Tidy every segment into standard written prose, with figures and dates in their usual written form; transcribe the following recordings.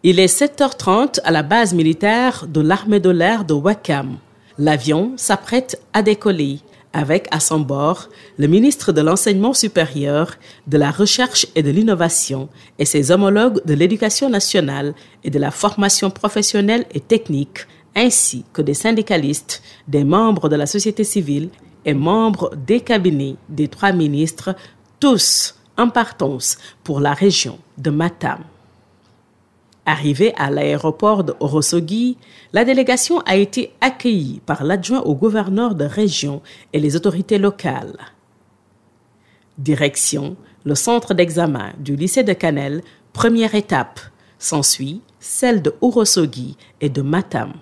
Il est 7h30 à la base militaire de l'armée de l'air de Ouakam. L'avion s'apprête à décoller avec à son bord le ministre de l'Enseignement supérieur, de la Recherche et de l'Innovation et ses homologues de l'Éducation nationale et de la formation professionnelle et technique, ainsi que des syndicalistes, des membres de la société civile et membres des cabinets des 3 ministres, tous en partance pour la région de Matam. Arrivée à l'aéroport de Ourossogui, la délégation a été accueillie par l'adjoint au gouverneur de région et les autorités locales. Direction, le centre d'examen du lycée de Kanel, première étape. S'ensuit celle de Ourossogui et de Matam.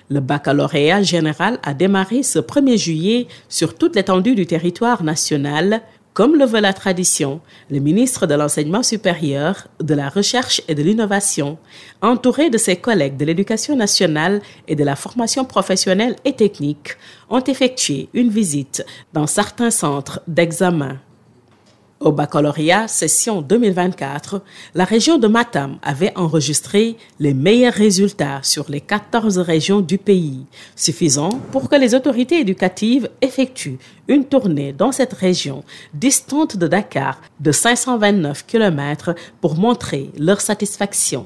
Le baccalauréat général a démarré ce 1er juillet sur toute l'étendue du territoire national. Comme le veut la tradition, le ministre de l'Enseignement supérieur, de la Recherche et de l'Innovation, entouré de ses collègues de l'Éducation nationale et de la formation professionnelle et technique, ont effectué une visite dans certains centres d'examen. Au baccalauréat session 2024, la région de Matam avait enregistré les meilleurs résultats sur les 14 régions du pays, suffisant pour que les autorités éducatives effectuent une tournée dans cette région distante de Dakar de 529 km pour montrer leur satisfaction.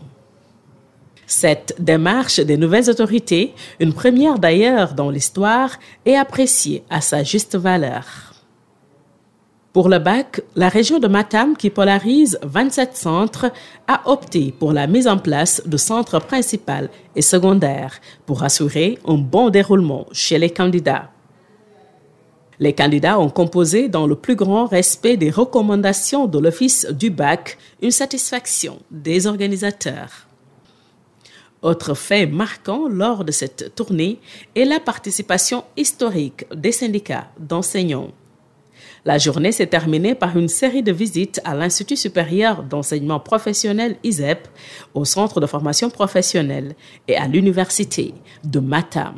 Cette démarche des nouvelles autorités, une première d'ailleurs dans l'histoire, est appréciée à sa juste valeur. Pour le bac, la région de Matam, qui polarise 27 centres, a opté pour la mise en place de centres principaux et secondaires pour assurer un bon déroulement chez les candidats. Les candidats ont composé dans le plus grand respect des recommandations de l'Office du bac, une satisfaction des organisateurs. Autre fait marquant lors de cette tournée est la participation historique des syndicats d'enseignants. La journée s'est terminée par une série de visites à l'Institut supérieur d'enseignement professionnel ISEP, au centre de formation professionnelle et à l'université de Matam.